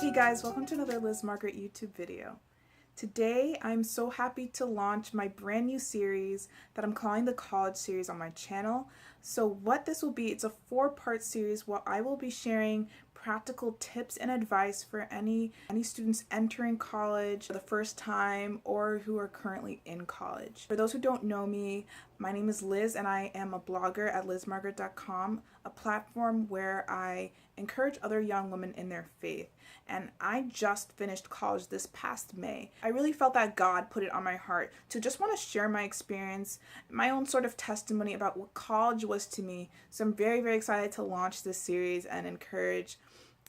Hey guys, welcome to another LizMargaret YouTube video. Today, I'm so happy to launch my brand new series that I'm calling the College Series on my channel. So what this will be, it's a 4-part series where I will be sharing practical tips and advice for any students entering college for the first time or who are currently in college. For those who don't know me, my name is Liz and I am a blogger at lizmargaret.com, a platform where I encourage other young women in their faith. And I just finished college this past May. I really felt that God put it on my heart to just want to share my experience, my own sort of testimony about what college was to me. So I'm very, very excited to launch this series and encourage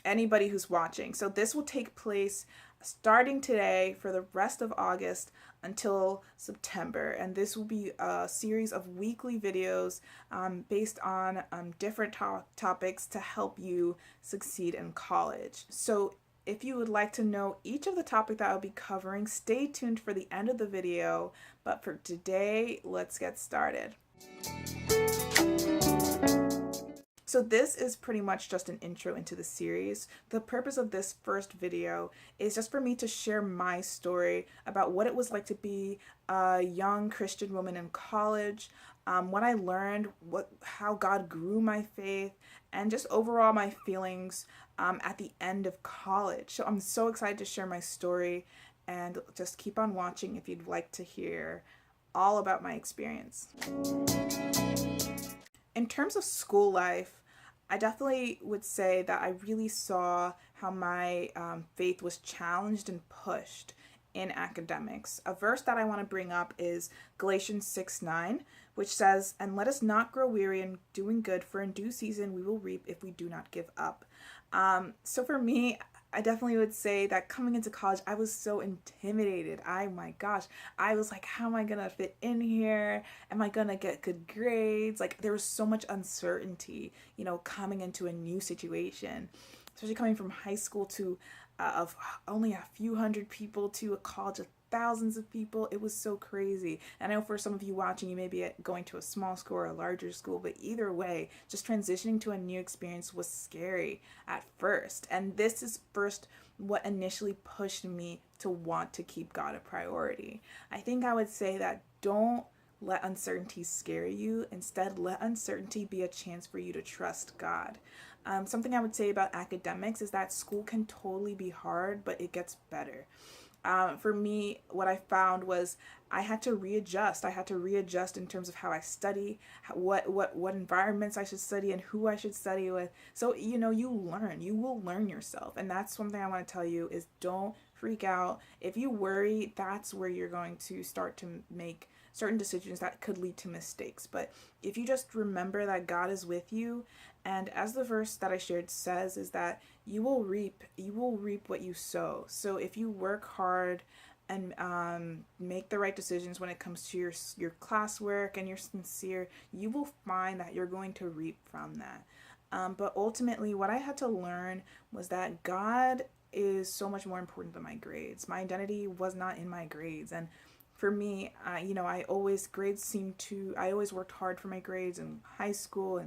anybody who's watching. So this will take place starting today for the rest of August until September, and this will be a series of weekly videos based on different topics to help you succeed in college. So if you would like to know each of the topics that I'll be covering, stay tuned for the end of the video. But for today, let's get started. So this is pretty much just an intro into the series. The purpose of this first video is just for me to share my story about what it was like to be a young Christian woman in college, what I learned, how God grew my faith, and just overall my feelings at the end of college. So I'm so excited to share my story, and just keep on watching if you'd like to hear all about my experience. In terms of school life, I definitely would say that I really saw how my faith was challenged and pushed in academics. A verse that I want to bring up is Galatians 6:9, which says, "And let us not grow weary in doing good, for in due season we will reap if we do not give up." So for me, I definitely would say that coming into college, I was so intimidated. My gosh, I was like, how am I gonna fit in here? Am I gonna get good grades? Like, there was so much uncertainty, coming into a new situation, especially coming from high school to of only a few hundred people to a college of thousands of people. It was so crazy. And I know for some of you watching, you may be going to a small school or a larger school, but either way, just transitioning to a new experience was scary at first. And this is first what initially pushed me to want to keep God a priority. I think I would say that don't let uncertainty scare you. Instead, let uncertainty be a chance for you to trust God. Something I would say about academics is that school can totally be hard, but it gets better. For me, what I found was I had to readjust. I had to readjust in terms of how I study, what environments I should study, and who I should study with. So, you will learn yourself. And that's one thing I want to tell you is don't freak out. If you worry, that's where you're going to start to make certain decisions that could lead to mistakes. But if you just remember that God is with you, and as the verse that I shared says, is that you will reap what you sow. So if you work hard and make the right decisions when it comes to your classwork and you're sincere, you will find that you're going to reap from that. But ultimately, what I had to learn was that God is so much more important than my grades. My identity was not in my grades. And for me, I always worked hard for my grades in high school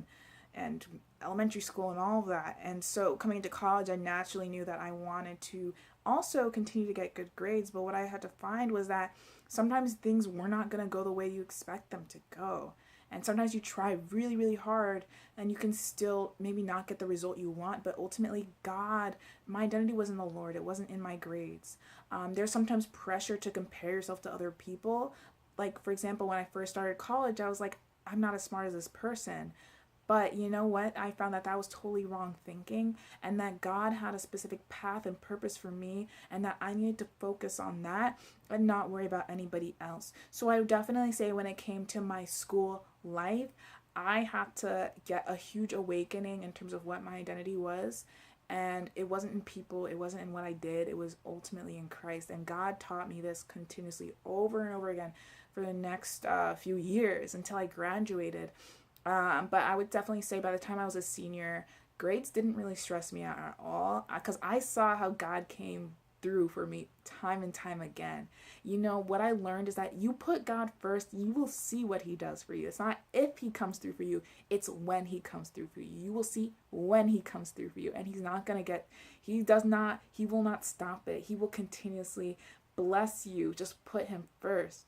and elementary school and all of that. And so coming into college, I naturally knew that I wanted to also continue to get good grades. But what I had to find was that sometimes things were not going to go the way you expect them to go. And sometimes you try really, really hard and you can still maybe not get the result you want. But ultimately, my identity was in the Lord. It wasn't in my grades. There's sometimes pressure to compare yourself to other people. Like, for example, when I first started college, I was like, I'm not as smart as this person. But you know what? I found that was totally wrong thinking, and that God had a specific path and purpose for me, and that I needed to focus on that and not worry about anybody else. So I would definitely say when it came to my school life, I had to get a huge awakening in terms of what my identity was. And it wasn't in people, it wasn't in what I did, it was ultimately in Christ. And God taught me this continuously over and over again for the next few years until I graduated. But I would definitely say by the time I was a senior, grades didn't really stress me out at all because I saw how God came through for me time and time again. You know, what I learned is that you put God first, you will see what he does for you. It's not if he comes through for you, it's when he comes through for you. You will see when he comes through for you. And he will not stop it. He will continuously bless you. Just put him first.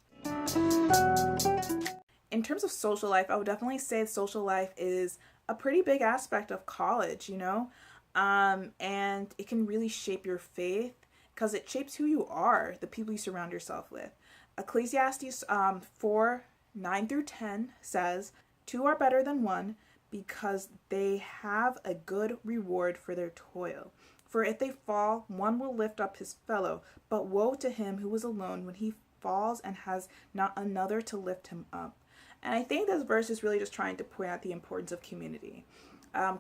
In terms of social life, I would definitely say social life is a pretty big aspect of college, you know? And it can really shape your faith because it shapes who you are, the people you surround yourself with. Ecclesiastes 4:9-10 says, "Two are better than one because they have a good reward for their toil. For if they fall, one will lift up his fellow, but woe to him who is alone when he falls and has not another to lift him up." And I think this verse is really just trying to point out the importance of community.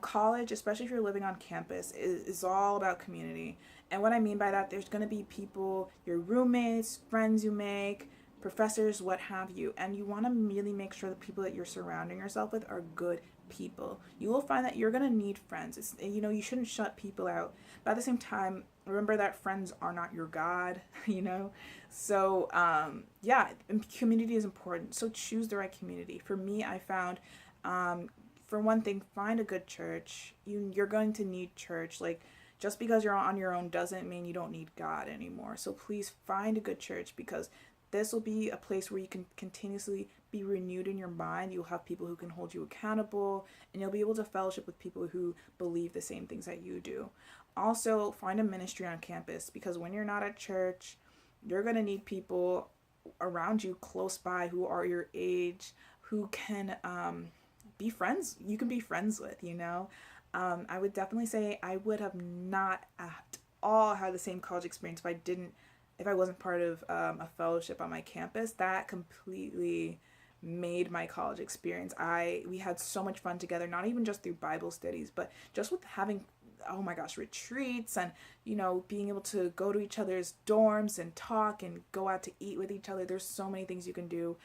College, especially if you're living on campus, is all about community. And what I mean by that, there's going to be people, your roommates, friends you make, professors, what have you. And you want to really make sure the people that you're surrounding yourself with are good people. You will find that you're going to need friends. You shouldn't shut people out. But at the same time, remember that friends are not your God, So, community is important. So choose the right community. For me, I found, for one thing, find a good church. You're going to need church. Like, just because you're on your own doesn't mean you don't need God anymore. So please find a good church, because this will be a place where you can continuously be renewed in your mind. You'll have people who can hold you accountable, and you'll be able to fellowship with people who believe the same things that you do. Also, find a ministry on campus, because when you're not at church, you're going to need people around you close by who are your age, who can be friends. You can be friends with, I would definitely say I would have not at all had the same college experience if I wasn't part of a fellowship on my campus. That completely made my college experience. We had so much fun together, not even just through Bible studies, but just with having, oh my gosh, retreats and, being able to go to each other's dorms and talk and go out to eat with each other. There's so many things you can do.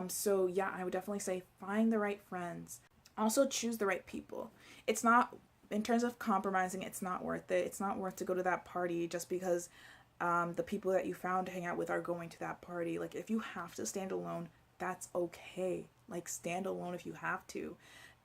So yeah, I would definitely say find the right friends. Also choose the right people. It's not, in terms of compromising, it's not worth it. It's not worth to go to that party just because the people that you found to hang out with are going to that party. Like, if you have to stand alone, that's okay. Like, stand alone if you have to.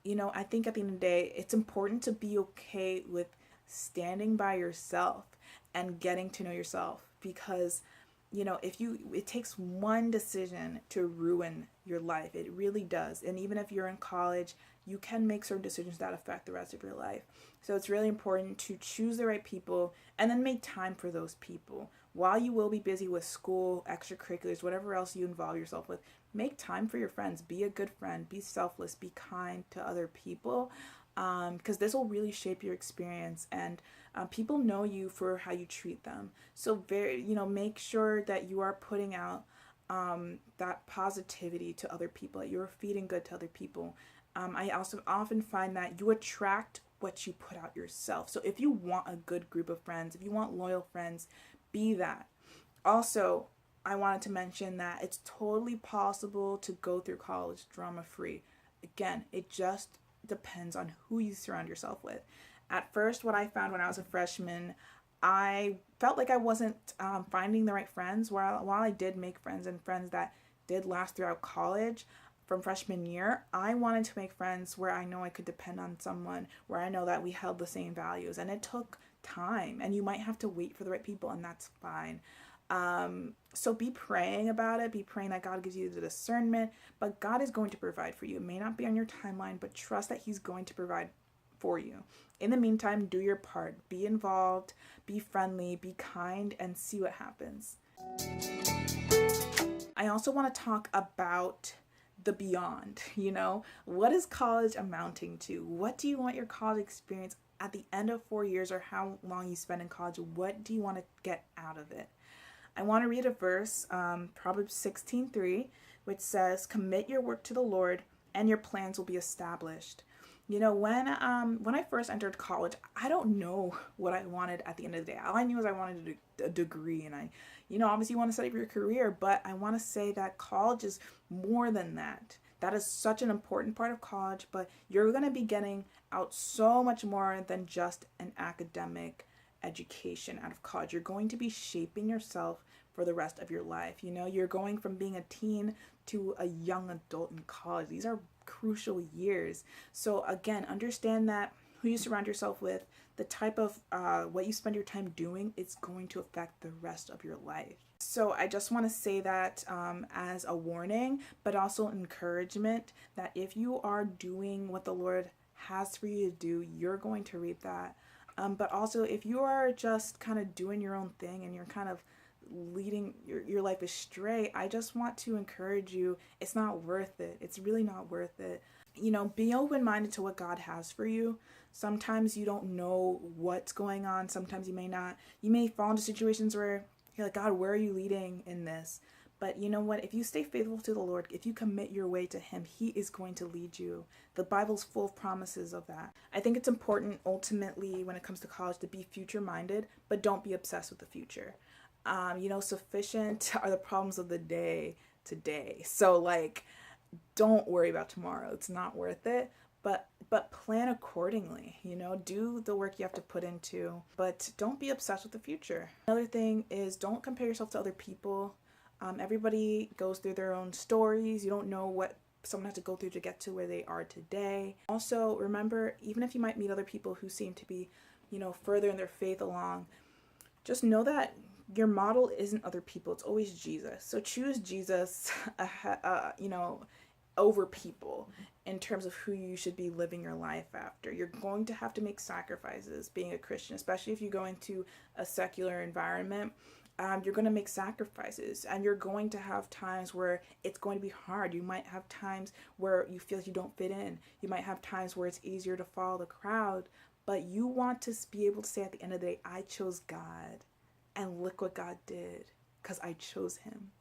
I think at the end of the day, it's important to be okay with standing by yourself and getting to know yourself, because it takes one decision to ruin your life. It really does. And even if you're in college, you can make certain decisions that affect the rest of your life. So it's really important to choose the right people and then make time for those people. While you will be busy with school, extracurriculars, whatever else you involve yourself with, make time for your friends. Be a good friend. Be selfless. Be kind to other people, because this will really shape your experience. And people know you for how you treat them. So make sure that you are putting out that positivity to other people, that you're feeding good to other people. I also often find that you attract what you put out yourself. So if you want a good group of friends, if you want loyal friends, be that. Also, I wanted to mention that it's totally possible to go through college drama-free. Again, it just depends on who you surround yourself with. At first, what I found when I was a freshman, I felt like I wasn't finding the right friends. While I did make friends, and friends that did last throughout college, from freshman year, I wanted to make friends where I know I could depend on someone, where I know that we held the same values. And it took time, and you might have to wait for the right people, and that's fine. So be praying about it. Be praying that God gives you the discernment, but God is going to provide for you. It may not be on your timeline, but trust that he's going to provide for you. In the meantime, do your part. Be involved, be friendly, be kind, and see what happens. I also want to talk about the beyond. What is college amounting to? What do you want your college experience at the end of 4 years, or how long you spend in college? What do you want to get out of it? I want to read a verse, Proverbs 16:3, which says, "Commit your work to the Lord, and your plans will be established." When I first entered college, I don't know what I wanted at the end of the day. All I knew was I wanted a degree, and I, obviously you want to study for your career, but I want to say that college is more than that. That is such an important part of college, but you're going to be getting out so much more than just an academic education out of college. You're going to be shaping yourself for the rest of your life. You know, you're going from being a teen to a young adult in college. These are crucial years. So again, understand that who you surround yourself with, the type of what you spend your time doing, it's going to affect the rest of your life. So I just want to say that as a warning, but also encouragement, that if you are doing what the Lord has for you to do, you're going to reap that. But also, if you are just kind of doing your own thing and you're kind of leading your life astray, I just want to encourage you, it's not worth it. It's really not worth it. You know, be open-minded to what God has for you. Sometimes you don't know what's going on. Sometimes you may not. You may fall into situations where you're like, God, where are you leading in this? But you know what? If you stay faithful to the Lord, if you commit your way to Him, He is going to lead you. The Bible's full of promises of that. I think it's important ultimately when it comes to college to be future-minded, but don't be obsessed with the future. You know, sufficient are the problems of the day today. So like, don't worry about tomorrow. It's not worth it. But plan accordingly, you know, do the work you have to put into, but don't be obsessed with the future. Another thing is, don't compare yourself to other people. Everybody goes through their own stories. You don't know what someone has to go through to get to where they are today. Also, remember, even if you might meet other people who seem to be, you know, further in their faith along, just know that your model isn't other people. It's always Jesus. So choose Jesus, you know, over people in terms of who you should be living your life after. You're going to have to make sacrifices being a Christian, especially if you go into a secular environment. You're going to make sacrifices, and you're going to have times where it's going to be hard. You might have times where you feel like you don't fit in. You might have times where it's easier to follow the crowd, but you want to be able to say at the end of the day, I chose God, and look what God did, because I chose Him.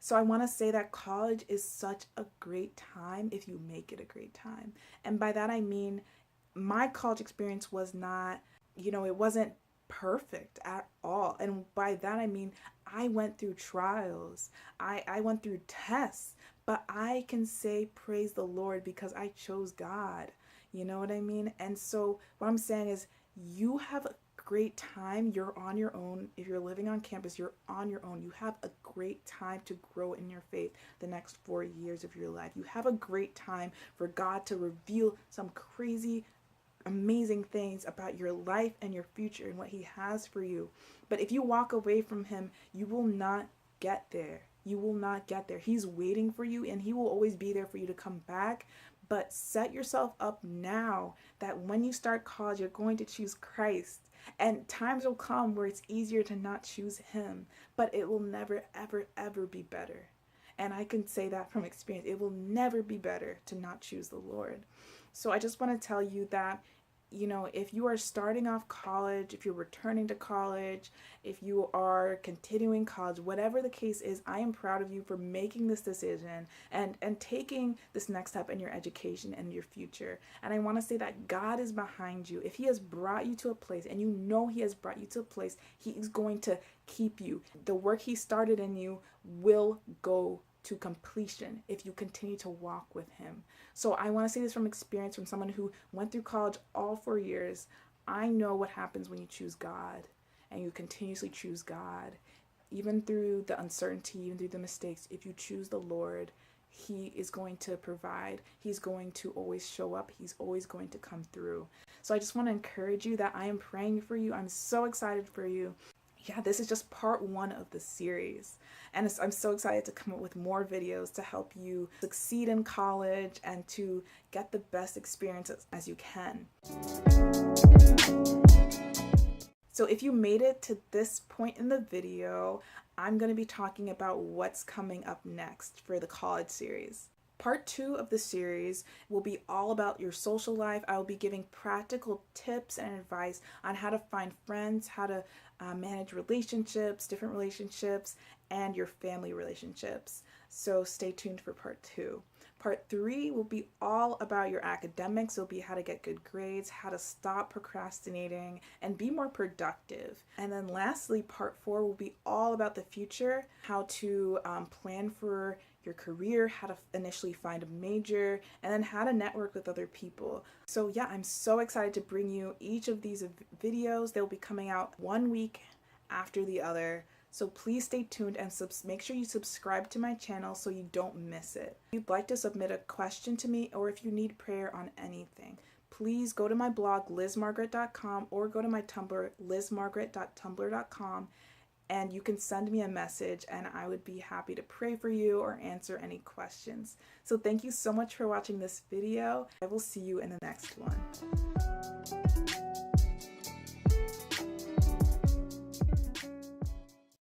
So I want to say that college is such a great time if you make it a great time. And by that I mean, my college experience was not, you know, it wasn't perfect at all. And by that I mean, I went through trials. I went through tests, but I can say praise the Lord because I chose God. You know what I mean? And so what I'm saying is, you have a great time. You're on your own. If you're living on campus, you're on your own. You have a great time to grow in your faith the next 4 years of your life. You have a great time for God to reveal some crazy, amazing things about your life and your future and what He has for you. But if you walk away from Him, you will not get there. You will not get there. He's waiting for you, and He will always be there for you to come back. But set yourself up now that when you start college, you're going to choose Christ. And times will come where it's easier to not choose Him, but it will never, ever, ever be better. And I can say that from experience. It will never be better to not choose the Lord. So I just want to tell you that, you know, if you are starting off college, if you're returning to college, if you are continuing college, whatever the case is, I am proud of you for making this decision and taking this next step in your education and your future. And I want to say that God is behind you. If He has brought you to a place, and you know He has brought you to a place, He is going to keep you. The work He started in you will go to completion if you continue to walk with Him. So I want to say this from experience, from someone who went through college all 4 years. I know what happens when you choose God and you continuously choose God, even through the uncertainty, even through the mistakes. If you choose the Lord, He is going to provide. He's going to always show up. He's always going to come through. So I just want to encourage you that I am praying for you. I'm so excited for you. Yeah, this is just part 1 of the series. And I'm so excited to come up with more videos to help you succeed in college and to get the best experience as you can. So if you made it to this point in the video, I'm going to be talking about what's coming up next for the college series. Part 2 of the series will be all about your social life. I will be giving practical tips and advice on how to find friends, how to manage relationships, different relationships, and your family relationships. So stay tuned for part 2. Part 3 will be all about your academics. It'll be how to get good grades, how to stop procrastinating, and be more productive. And then lastly, part 4 will be all about the future, how to plan for your career, how to initially find a major, and then how to network with other people. So yeah, I'm so excited to bring you each of these videos. They'll be coming out 1 week after the other. So please stay tuned and make sure you subscribe to my channel so you don't miss it. If you'd like to submit a question to me, or if you need prayer on anything, please go to my blog LizMargaret.com or go to my Tumblr LizMargaret.tumblr.com, and you can send me a message and I would be happy to pray for you or answer any questions. So thank you so much for watching this video. I will see you in the next one.